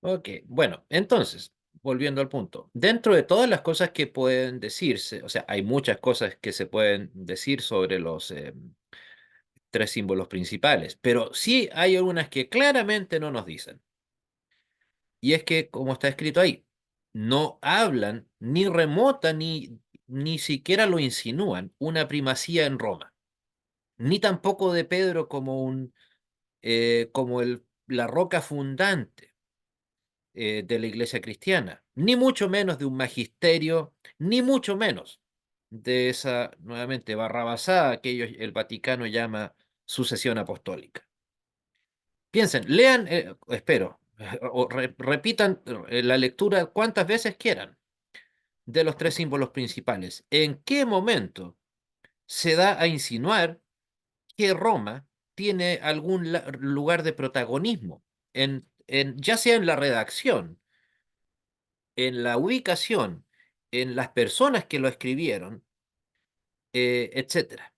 Ok, bueno, entonces, volviendo al punto, dentro de todas las cosas que pueden decirse, o sea, hay muchas cosas que se pueden decir sobre los tres símbolos principales, pero sí hay algunas que claramente no nos dicen. Y es que, como está escrito ahí, no hablan ni remota ni siquiera lo insinúan una primacía en Roma, ni tampoco de Pedro como la roca fundante de la iglesia cristiana, ni mucho menos de un magisterio, ni mucho menos de esa, nuevamente, barrabasada que el Vaticano llama sucesión apostólica. Piensen, lean, espero, o repitan la lectura cuantas veces quieran de los tres símbolos principales. ¿En qué momento se da a insinuar que Roma tiene algún lugar de protagonismo, ya sea en la redacción, en la ubicación, en las personas que lo escribieron, etcétera,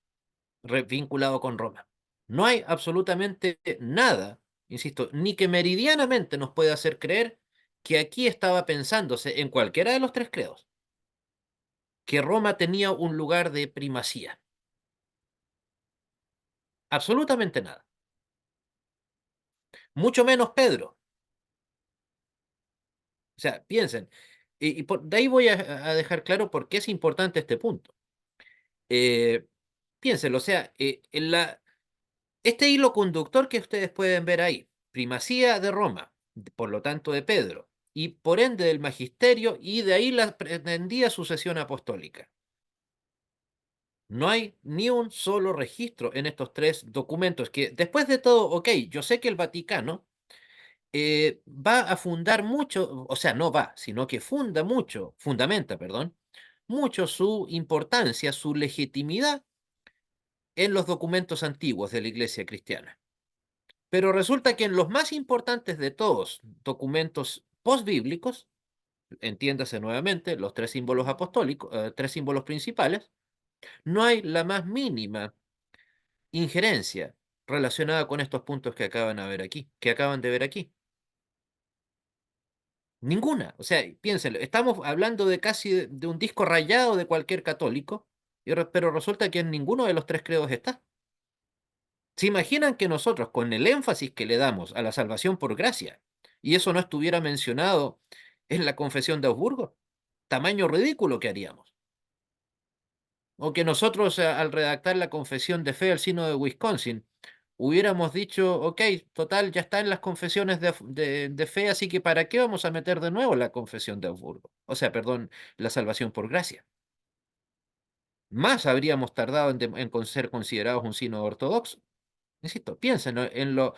vinculado con Roma? No hay absolutamente nada, insisto, ni que meridianamente nos pueda hacer creer que aquí estaba pensándose en cualquiera de los tres credos, que Roma tenía un lugar de primacía. Absolutamente nada. Mucho menos Pedro. O sea, piensen. De ahí voy a dejar claro por qué es importante este punto. Eh, Piénsenlo, o sea, este hilo conductor que ustedes pueden ver ahí, primacía de Roma, por lo tanto de Pedro, y por ende del magisterio, y de ahí la pretendida sucesión apostólica. No hay ni un solo registro en estos tres documentos que, después de todo, ok, yo sé que el Vaticano va a fundar mucho, o sea, no va, sino que fundamenta, perdón, mucho su importancia, su legitimidad en los documentos antiguos de la Iglesia cristiana. Pero resulta que en los más importantes de todos, documentos postbíblicos, entiéndase nuevamente, los tres símbolos apostólicos, tres símbolos principales, no hay la más mínima injerencia relacionada con estos puntos que acaban de ver aquí. Ninguna. O sea, piénsenlo, estamos hablando de casi de un disco rayado de cualquier católico, pero resulta que en ninguno de los tres credos está. ¿Se imaginan que nosotros, con el énfasis que le damos a la salvación por gracia, y eso no estuviera mencionado en la Confesión de Augsburgo? Tamaño ridículo que haríamos. O que nosotros, al redactar la Confesión de Fe al Sínodo de Wisconsin, hubiéramos dicho, ok, total, ya está en las confesiones de fe, así que ¿para qué vamos a meter de nuevo la Confesión de Augsburgo? O sea, perdón, la salvación por gracia. Más habríamos tardado en ser considerados un sínodo ortodoxo. Insisto, piensen, ¿no?,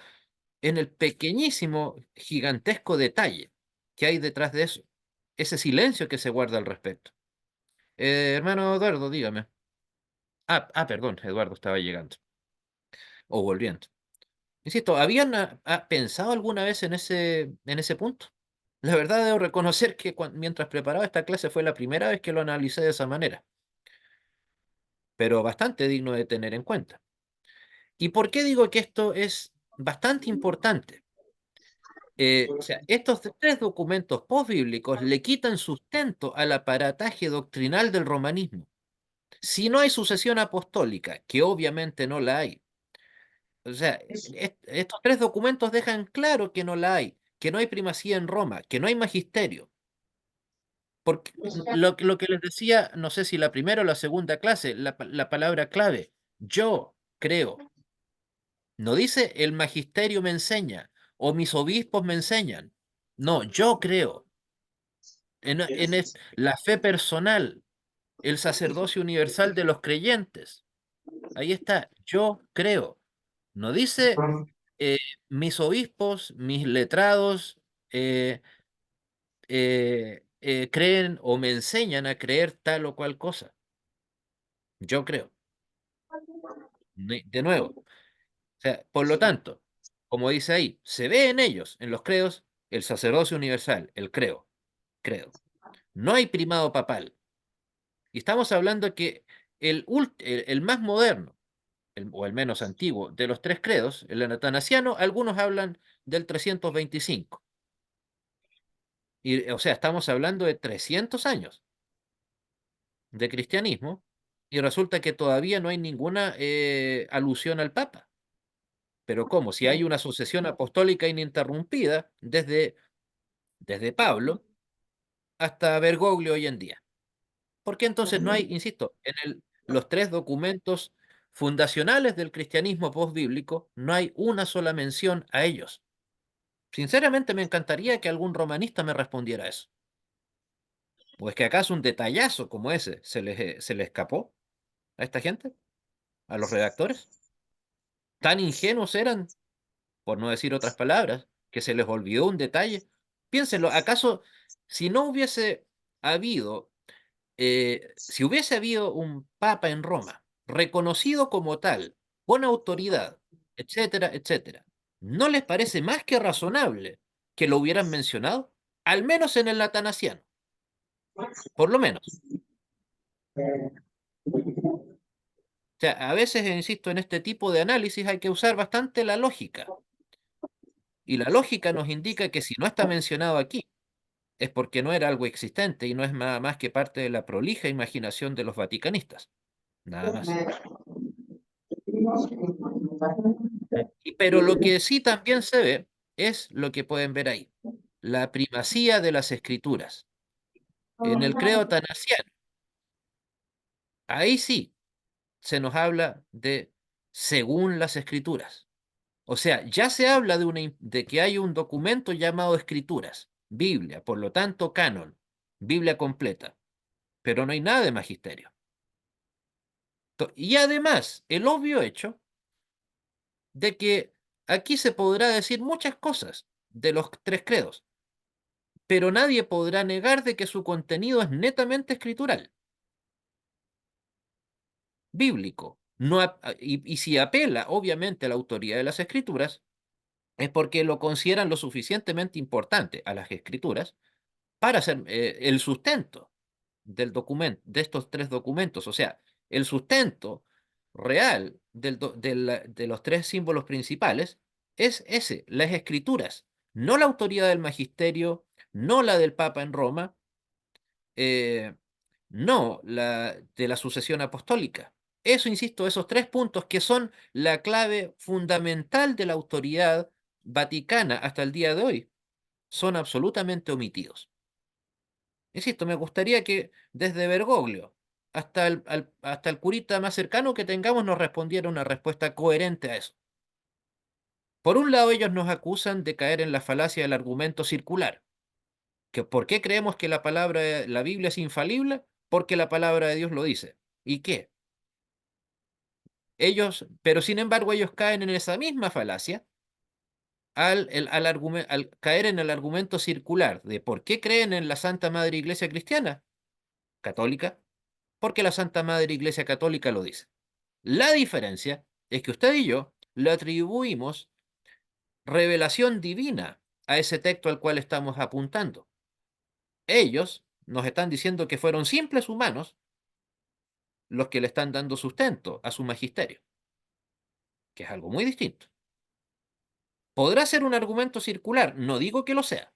en el pequeñísimo, gigantesco detalle que hay detrás de eso, ese silencio que se guarda al respecto. Hermano Eduardo, dígame. Perdón, Eduardo estaba llegando o volviendo. Insisto, ¿habían pensado alguna vez en ese punto? La verdad debo reconocer que mientras preparaba esta clase fue la primera vez que lo analicé de esa manera, pero bastante digno de tener en cuenta. ¿Y por qué digo que esto es bastante importante? O sea, estos tres documentos postbíblicos le quitan sustento al aparataje doctrinal del romanismo. Si no hay sucesión apostólica, que obviamente no la hay, o sea, estos tres documentos dejan claro que no la hay, que no hay primacía en Roma, que no hay magisterio. Porque lo que les decía, no sé si la primera o la segunda clase, la palabra clave, yo creo. No dice el magisterio me enseña o mis obispos me enseñan. No, yo creo. La fe personal, el sacerdocio universal de los creyentes. Ahí está, yo creo. No dice eh, mis obispos, mis letrados creen o me enseñan a creer tal o cual cosa. Yo creo. De nuevo. O sea, por lo tanto, como dice ahí, se ve en ellos, en los credos, el sacerdocio universal, el creo. No hay primado papal. Y estamos hablando que el más moderno, o el menos antiguo, de los tres credos, el atanasiano, algunos hablan del 325. Y, o sea, estamos hablando de 300 años de cristianismo y resulta que todavía no hay ninguna alusión al Papa. Pero ¿cómo? Si hay una sucesión apostólica ininterrumpida desde Pablo hasta Bergoglio hoy en día. ¿Por qué entonces no hay, insisto, los tres documentos fundacionales del cristianismo postbíblico, no hay una sola mención a ellos? Sinceramente me encantaría que algún romanista me respondiera eso. ¿O es que acaso un detallazo como ese se le escapó a esta gente, a los redactores? ¿Tan ingenuos eran, por no decir otras palabras, que se les olvidó un detalle? Piénsenlo, ¿acaso si no hubiese habido si hubiese habido un papa en Roma, reconocido como tal, con autoridad, etcétera, etcétera, ¿no les parece más que razonable que lo hubieran mencionado? Al menos en el Atanasiano, por lo menos. O sea, a veces, insisto, en este tipo de análisis hay que usar bastante la lógica. Y la lógica nos indica que si no está mencionado aquí, es porque no era algo existente y no es nada más que parte de la prolija imaginación de los vaticanistas. Nada más. Pero lo que sí también se ve es lo que pueden ver ahí, la primacía de las escrituras. En el credo atanasiano, ahí sí se nos habla de según las escrituras. O sea, ya se habla de que hay un documento llamado escrituras, Biblia, por lo tanto canon, Biblia completa, pero no hay nada de magisterio. Y además, el obvio hecho de que aquí se podrá decir muchas cosas de los tres credos, pero nadie podrá negar de que su contenido es netamente escritural, bíblico. No, y si apela, obviamente, a la autoridad de las escrituras, es porque lo consideran lo suficientemente importante a las escrituras para ser el sustento del documento, de estos tres documentos, o sea, el sustento real de los tres símbolos principales es ese, las escrituras, no la autoridad del magisterio, no la del Papa en Roma, eh, no la de la sucesión apostólica. Eso, insisto, esos tres puntos que son la clave fundamental de la autoridad vaticana hasta el día de hoy, son absolutamente omitidos. Insisto, me gustaría que desde Bergoglio hasta el curita más cercano que tengamos nos respondiera una respuesta coherente a eso. Por un lado, ellos nos acusan de caer en la falacia del argumento circular. Que ¿por qué creemos que la Biblia es infalible? Porque la palabra de Dios lo dice. ¿Y qué? Pero sin embargo, ellos caen en esa misma falacia al caer en el argumento circular de por qué creen en la Santa Madre Iglesia Cristiana Católica, porque la Santa Madre Iglesia Católica lo dice. La diferencia es que usted y yo le atribuimos revelación divina a ese texto al cual estamos apuntando. Ellos nos están diciendo que fueron simples humanos los que le están dando sustento a su magisterio, que es algo muy distinto. Podrá ser un argumento circular, no digo que lo sea,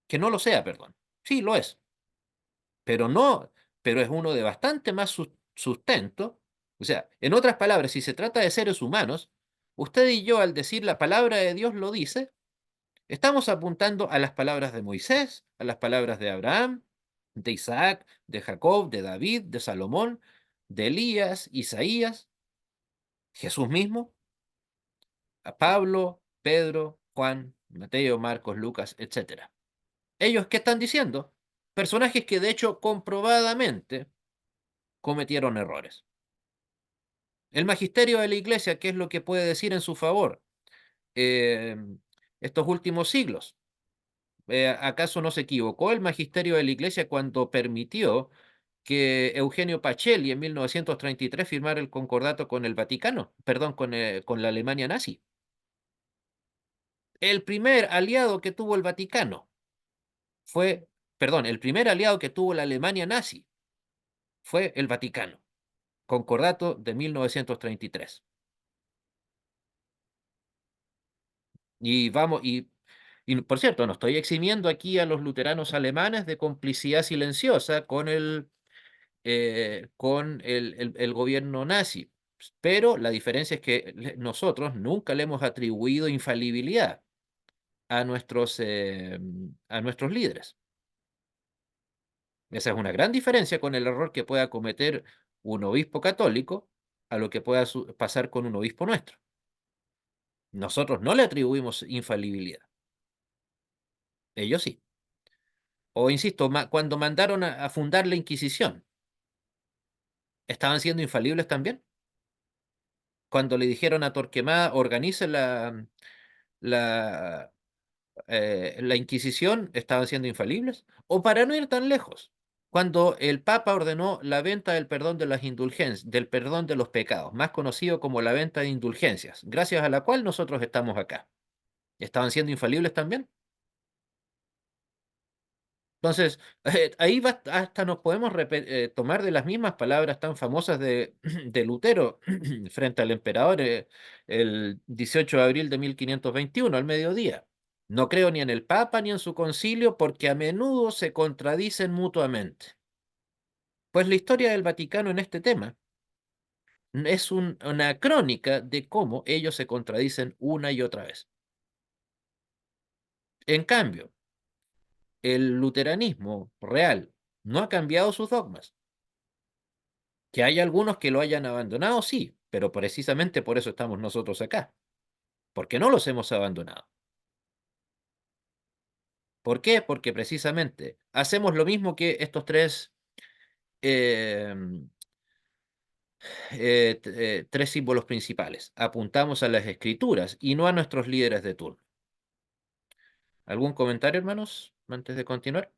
que no lo sea, perdón. Sí, lo es, pero no, pero es uno de bastante más sustento. O sea, en otras palabras, si se trata de seres humanos, usted y yo al decir la palabra de Dios lo dice, estamos apuntando a las palabras de Moisés, a las palabras de Abraham, de Isaac, de Jacob, de David, de Salomón, de Elías, Isaías, Jesús mismo, a Pablo, Pedro, Juan, Mateo, Marcos, Lucas, etcétera. ¿Ellos qué están diciendo? Personajes que de hecho comprobadamente cometieron errores. El magisterio de la iglesia, ¿qué es lo que puede decir en su favor? Eh, estos últimos siglos. ¿Acaso no se equivocó el magisterio de la iglesia cuando permitió que Eugenio Pacelli en 1933 firmara el concordato con el Vaticano, perdón, con la Alemania nazi? El primer aliado que tuvo el Vaticano fue, perdón, el primer aliado que tuvo la Alemania nazi fue el Vaticano, concordato de 1933. Y vamos, Y por cierto, no estoy eximiendo aquí a los luteranos alemanes de complicidad silenciosa con el gobierno nazi, pero la diferencia es que nosotros nunca le hemos atribuido infalibilidad a nuestros líderes. Esa es una gran diferencia con el error que pueda cometer un obispo católico a lo que pueda pasar con un obispo nuestro. Nosotros no le atribuimos infalibilidad, ellos sí. O insisto, cuando mandaron a fundar la Inquisición, ¿estaban siendo infalibles también? Cuando le dijeron a Torquemada, organice la, la Inquisición, ¿estaban siendo infalibles? O para no ir tan lejos, cuando el Papa ordenó la venta del perdón de las indulgencias, del perdón de los pecados, más conocido como la venta de indulgencias, gracias a la cual nosotros estamos acá. ¿Estaban siendo infalibles también? Entonces, ahí hasta nos podemos tomar de las mismas palabras tan famosas de Lutero frente al emperador el 18 de abril de 1521 al mediodía. No creo ni en el Papa ni en su concilio porque a menudo se contradicen mutuamente. Pues la historia del Vaticano en este tema es una crónica de cómo ellos se contradicen una y otra vez. En cambio, el luteranismo real no ha cambiado sus dogmas. Que hay algunos que lo hayan abandonado, sí, pero precisamente por eso estamos nosotros acá, porque no los hemos abandonado. ¿Por qué? Porque precisamente hacemos lo mismo que estos eh, tres símbolos principales. Apuntamos a las escrituras y no a nuestros líderes de turno. ¿Algún comentario, hermanos, antes de continuar?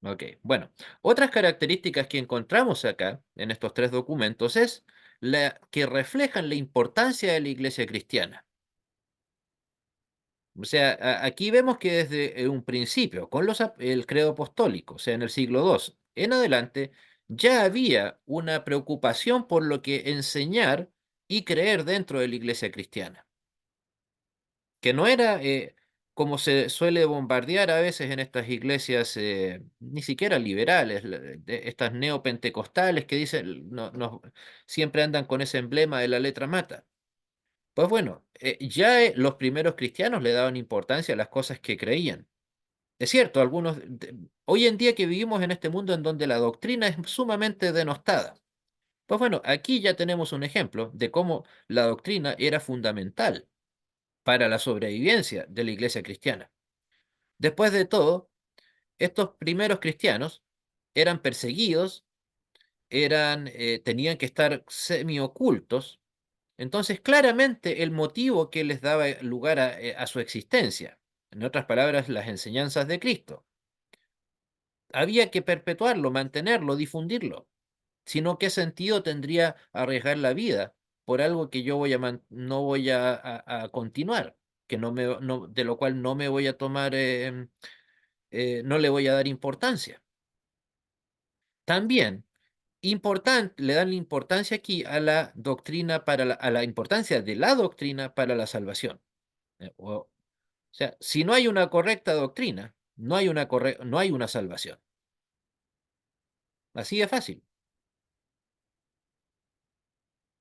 Ok, bueno, otras características que encontramos acá en estos tres documentos es la que reflejan la importancia de la iglesia cristiana. O sea, aquí vemos que desde un principio, con el credo apostólico, o sea, en el siglo II en adelante, ya había una preocupación por lo que enseñar y creer dentro de la iglesia cristiana, que no era como se suele bombardear a veces en estas iglesias, ni siquiera liberales, estas neopentecostales que dicen, siempre andan con ese emblema de la letra mata. Pues bueno, ya los primeros cristianos le daban importancia a las cosas que creían. Es cierto, hoy en día que vivimos en este mundo en donde la doctrina es sumamente denostada. Pues bueno, aquí ya tenemos un ejemplo de cómo la doctrina era fundamental para la sobrevivencia de la iglesia cristiana. Después de todo, estos primeros cristianos eran perseguidos, tenían que estar semiocultos. Entonces, claramente el motivo que les daba lugar a su existencia, en otras palabras, las enseñanzas de Cristo, había que perpetuarlo, mantenerlo, difundirlo. Si no, ¿qué sentido tendría arriesgar la vida por algo que yo no voy a continuar, de lo cual no me voy a tomar, no le voy a dar importancia? También le dan la importancia aquí a la doctrina a la importancia de la doctrina para la salvación. O sea, si no hay una correcta doctrina, no hay una salvación. Así de fácil.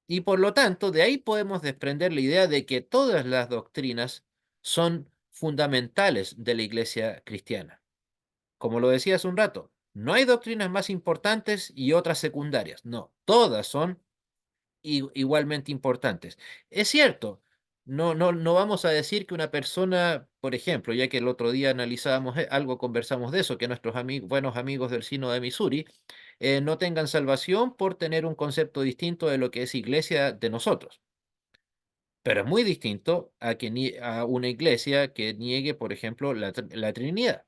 Y por lo tanto, de ahí podemos desprender la idea de que todas las doctrinas son fundamentales de la iglesia cristiana. Como lo decía hace un rato, no hay doctrinas más importantes y otras secundarias. No, todas son igualmente importantes. Es cierto, no vamos a decir que una persona, por ejemplo, ya que el otro día analizábamos algo, conversamos de eso, que nuestros buenos amigos del Sino de Missouri no tengan salvación por tener un concepto distinto de lo que es iglesia de nosotros. Pero es muy distinto a una iglesia que niegue, por ejemplo, la Trinidad.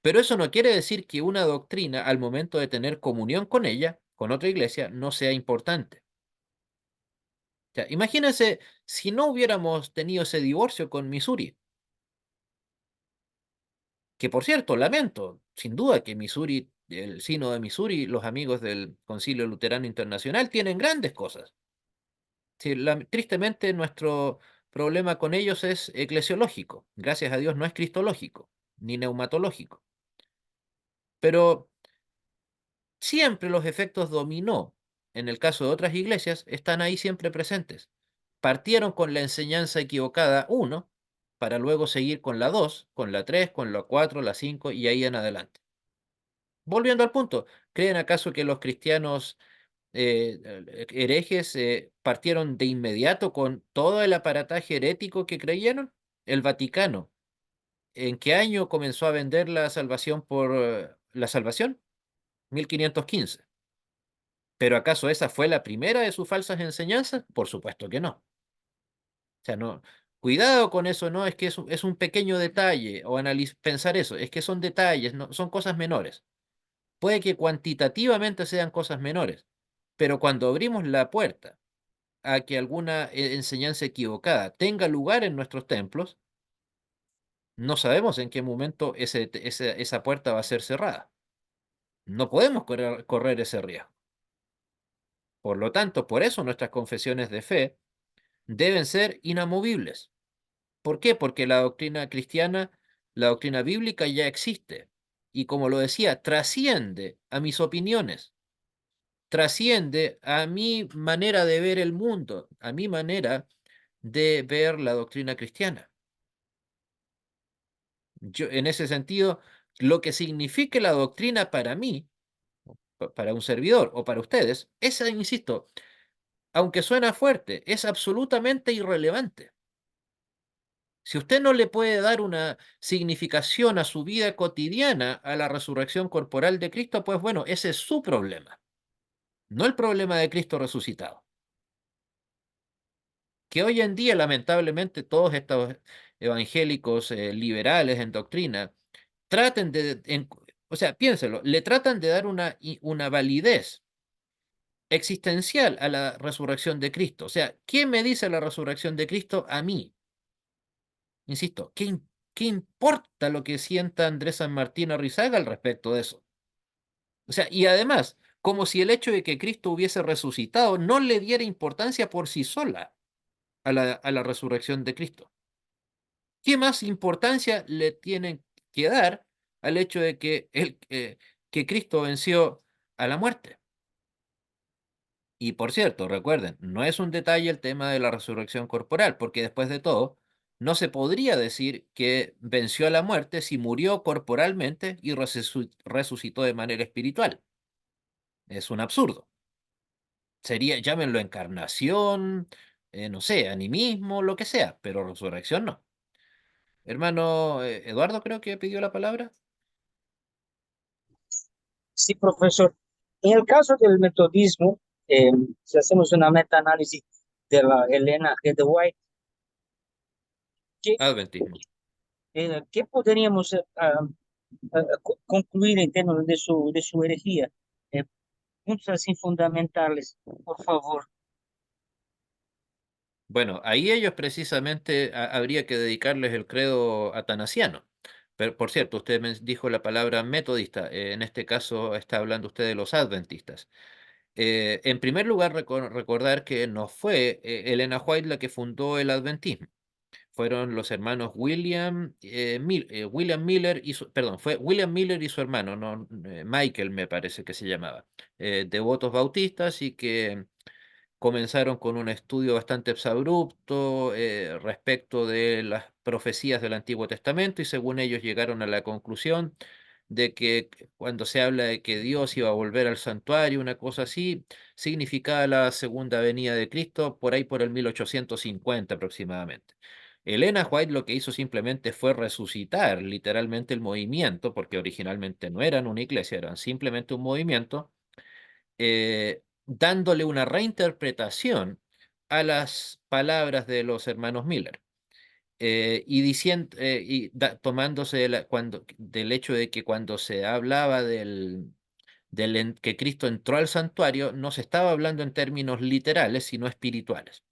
Pero eso no quiere decir que una doctrina, al momento de tener comunión con ella, con otra iglesia, no sea importante. Ya, imagínense si no hubiéramos tenido ese divorcio con Missouri, que por cierto, lamento, sin duda que Missouri el Sínodo de Missouri, los amigos del Concilio Luterano Internacional, tienen grandes cosas. Sí, tristemente nuestro problema con ellos es eclesiológico. Gracias a Dios no es cristológico ni neumatológico. Pero siempre los efectos dominó, en el caso de otras iglesias, están ahí siempre presentes. Partieron con la enseñanza equivocada uno, para luego seguir con la 2, con la 3, con la 4, la 5 y ahí en adelante. Volviendo al punto, ¿creen acaso que los cristianos herejes partieron de inmediato con todo el aparataje herético que creyeron? El Vaticano, ¿en qué año comenzó a vender la salvación por la salvación? 1515. ¿Pero acaso esa fue la primera de sus falsas enseñanzas? Por supuesto que no. O sea, no. Cuidado con eso, no es que es un pequeño detalle o pensar eso, es que son detalles, no, son cosas menores. Puede que cuantitativamente sean cosas menores, pero cuando abrimos la puerta a que alguna enseñanza equivocada tenga lugar en nuestros templos, no sabemos en qué momento esa puerta va a ser cerrada. No podemos correr ese riesgo. Por lo tanto, por eso nuestras confesiones de fe deben ser inamovibles. ¿Por qué? Porque la doctrina cristiana, la doctrina bíblica ya existe. Y como lo decía, trasciende a mis opiniones, trasciende a mi manera de ver el mundo, a mi manera de ver la doctrina cristiana. Yo, en ese sentido, lo que signifique la doctrina para mí, para un servidor o para ustedes, esa, insisto, aunque suena fuerte, es absolutamente irrelevante. Si usted no le puede dar una significación a su vida cotidiana a la resurrección corporal de Cristo, pues bueno, ese es su problema, no el problema de Cristo resucitado. Que hoy en día, lamentablemente, todos estos evangélicos liberales en doctrina traten o sea, piénselo, le tratan de dar una validez existencial a la resurrección de Cristo. O sea, ¿qué me dice la resurrección de Cristo a mí? Insisto, ¿qué importa lo que sienta Andrés San Martín Arrizaga al respecto de eso? O sea, y además, como si el hecho de que Cristo hubiese resucitado no le diera importancia por sí sola a la resurrección de Cristo. ¿Qué más importancia le tienen que dar al hecho de que Cristo venció a la muerte? Y por cierto, recuerden, no es un detalle el tema de la resurrección corporal, porque después de todo, no se podría decir que venció a la muerte si murió corporalmente y resucitó de manera espiritual. Es un absurdo. Sería, llámenlo encarnación, no sé, animismo, lo que sea, pero resurrección no. Hermano Eduardo creo que pidió la palabra. Sí, profesor. En el caso del metodismo, si hacemos una meta-análisis de la Elena G. de White, ¿qué, Adventismo. qué podríamos concluir en términos de su herejía? Puntos así fundamentales, por favor. Bueno, ahí ellos precisamente habría que dedicarles el credo atanasiano. Pero, por cierto, usted me dijo la palabra metodista. En este caso está hablando usted de los adventistas. En primer lugar, recordar que no fue Elena White la que fundó el adventismo. Fueron los hermanos William Miller y perdón, fue William Miller y su hermano, no, Michael me parece que se llamaba, devotos bautistas y que comenzaron con un estudio bastante exabrupto respecto de las profecías del Antiguo Testamento y según ellos llegaron a la conclusión de que cuando se habla de que Dios iba a volver al santuario, una cosa así, significaba la segunda venida de Cristo por ahí por el 1850 aproximadamente. Elena White lo que hizo simplemente fue resucitar literalmente el movimiento, porque originalmente no eran una iglesia, eran simplemente un movimiento, dándole una reinterpretación a las palabras de los hermanos Miller. Y diciendo tomándose del hecho de que cuando se hablaba que Cristo entró al santuario, no se estaba hablando en términos literales, sino espirituales.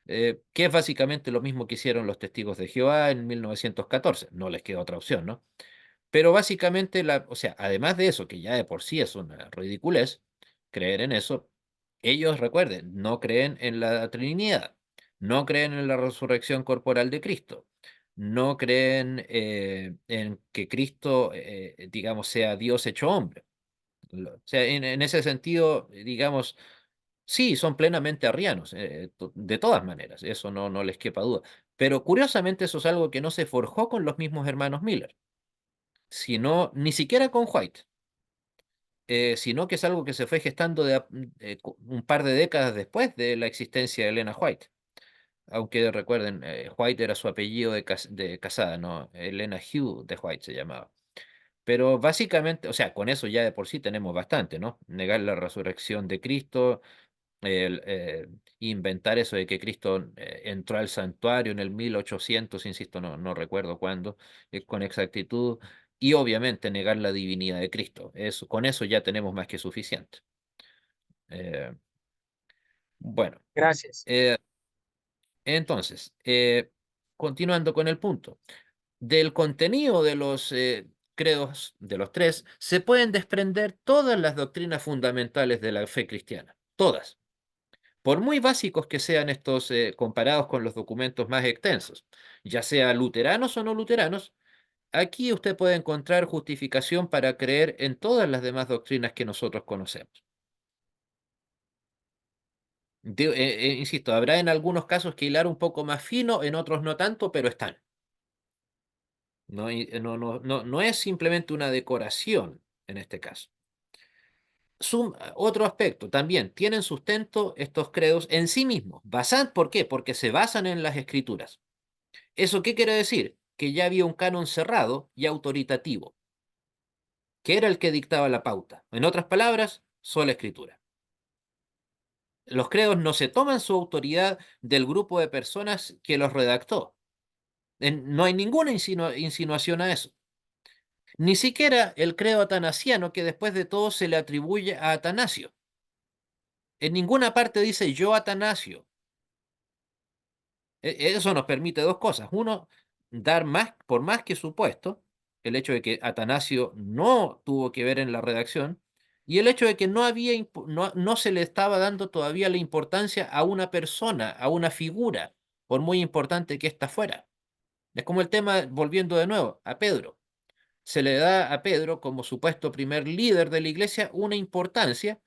Que es básicamente lo mismo que hicieron los testigos de Jehová en 1914. No les queda otra opción, ¿no? Pero básicamente, o sea, además de eso, que ya de por sí es una ridiculez creer en eso, ellos, recuerden, no creen en la Trinidad, no creen en la resurrección corporal de Cristo, no creen en que Cristo, digamos, sea Dios hecho hombre. O sea, en ese sentido, digamos, sí, son plenamente arrianos, de todas maneras, eso no les quepa duda. Pero curiosamente eso es algo que no se forjó con los mismos hermanos Miller, sino ni siquiera con White, sino que es algo que se fue gestando un par de décadas después de la existencia de Elena White. Aunque recuerden, White era su apellido de casada, ¿no? Elena Hugh de White se llamaba. Pero básicamente, o sea, con eso ya de por sí tenemos bastante, ¿no? Negar la resurrección de Cristo, el, inventar eso de que Cristo entró al santuario en el 1800, insisto, no recuerdo cuándo, con exactitud, y obviamente negar la divinidad de Cristo. Con eso ya tenemos más que suficiente. Eh, bueno, Gracias. eh, entonces, continuando con el punto, del contenido de los credos de los tres, se pueden desprender todas las doctrinas fundamentales de la fe cristiana, todas. Por muy básicos que sean estos comparados con los documentos más extensos, ya sea luteranos o no luteranos, aquí usted puede encontrar justificación para creer en todas las demás doctrinas que nosotros conocemos. Insisto, habrá en algunos casos que hilar un poco más fino, en otros no tanto, pero están. No es simplemente una decoración en este caso. Otro aspecto, también tienen sustento estos credos en sí mismos. ¿Por qué? Porque se basan en las escrituras. ¿Eso qué quiere decir? Que ya había un canon cerrado y autoritativo, que era el que dictaba la pauta. En otras palabras, sola escritura. Los credos no se toman su autoridad del grupo de personas que los redactó. No hay ninguna insinuación a eso. Ni siquiera el credo atanasiano que después de todo se le atribuye a Atanasio. En ninguna parte dice yo Atanasio. Eso nos permite dos cosas. Uno, dar más, por más que supuesto, el hecho de que Atanasio no tuvo que ver en la redacción y el hecho de que no se le estaba dando todavía la importancia a una persona, a una figura, por muy importante que ésta fuera. Es como el tema, volviendo de nuevo, a Pedro. Se le da a Pedro como supuesto primer líder de la iglesia una importancia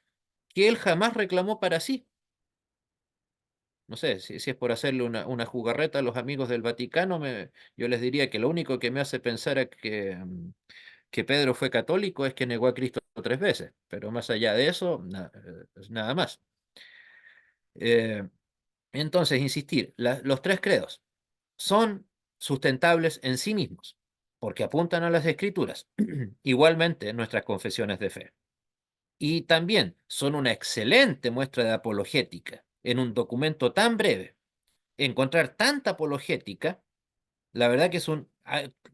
que él jamás reclamó para sí. No sé, si es por hacerle una jugarreta a los amigos del Vaticano, yo les diría que lo único que me hace pensar que Pedro fue católico es que negó a Cristo tres veces, pero más allá de eso, nada más. Eh, entonces, insistir, los tres credos son sustentables en sí mismos, porque apuntan a las escrituras, igualmente nuestras confesiones de fe. Y también son una excelente muestra de apologética en un documento tan breve. Encontrar tanta apologética, la verdad que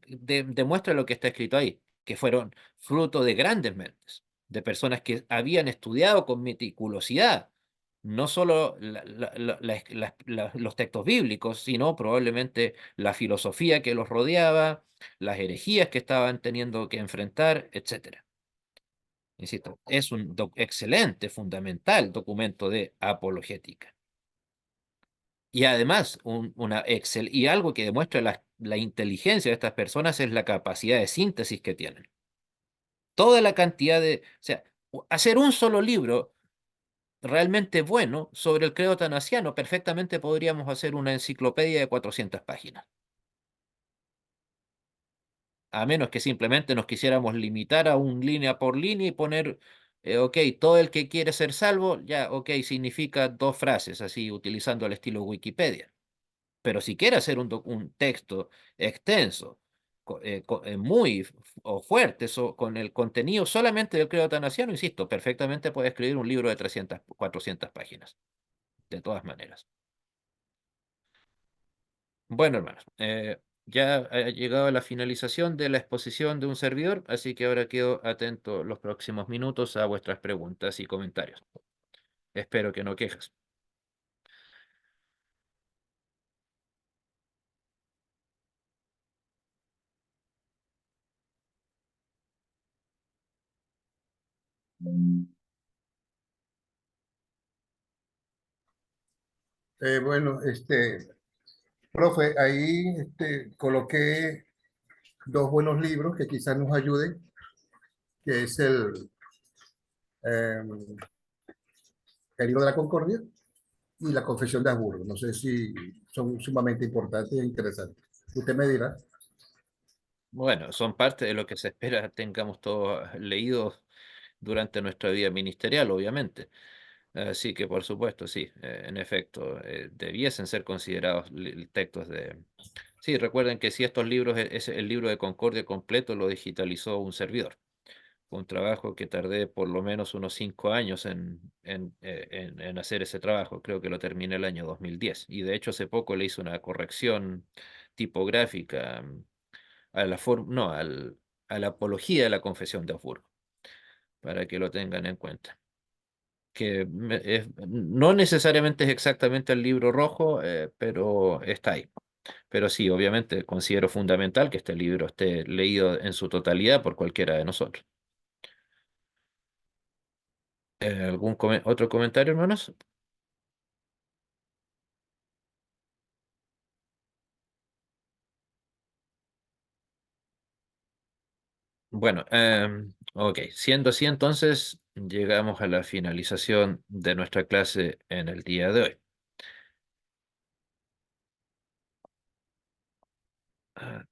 demuestra lo que está escrito ahí, que fueron fruto de grandes mentes, de personas que habían estudiado con meticulosidad, no solo los textos bíblicos, sino probablemente la filosofía que los rodeaba, las herejías que estaban teniendo que enfrentar, etcétera. Insisto, es un excelente, fundamental documento de apologética. Y además, una Excel y algo que demuestra la inteligencia de estas personas es la capacidad de síntesis que tienen. Toda la cantidad o sea, hacer un solo libro realmente bueno sobre el credo atanasiano, perfectamente podríamos hacer una enciclopedia de 400 páginas. A menos que simplemente nos quisiéramos limitar a un línea por línea y poner, ok, todo el que quiere ser salvo, ya, ok, significa dos frases, así utilizando el estilo Wikipedia. Pero si quiere hacer un texto extenso, muy o fuerte, con el contenido solamente del credo atanasiano, insisto, perfectamente puede escribir un libro de 300, 400 páginas, de todas maneras. Bueno, hermanos, ya ha llegado la finalización de la exposición de un servidor, así que ahora quedo atento los próximos minutos a vuestras preguntas y comentarios. Espero que no quejas. Bueno, profe, ahí coloqué dos buenos libros que quizás nos ayuden, que es eh, el libro de la Concordia y la Confesión de Habsburgo. No sé si son sumamente importantes e interesantes. Usted me dirá. Bueno, son parte de lo que se espera tengamos todos leídos durante nuestra vida ministerial, obviamente. Así que, por supuesto, sí, en efecto, debiesen ser considerados textos de... Sí, recuerden que si estos libros, es el libro de Concordia completo lo digitalizó un servidor. Fue un trabajo que tardé por lo menos unos 5 años en hacer ese trabajo. Creo que lo terminé el año 2010. Y de hecho hace poco le hice una corrección tipográfica a la no, a la apología de la Confesión de Habsburgo, para que lo tengan en cuenta. Que no necesariamente es exactamente el libro rojo, pero está ahí. Pero sí, obviamente considero fundamental que este libro esté leído en su totalidad por cualquiera de nosotros. ¿Algún otro comentario, hermanos? Bueno, ok, siendo así, entonces llegamos a la finalización de nuestra clase en el día de hoy. Ah,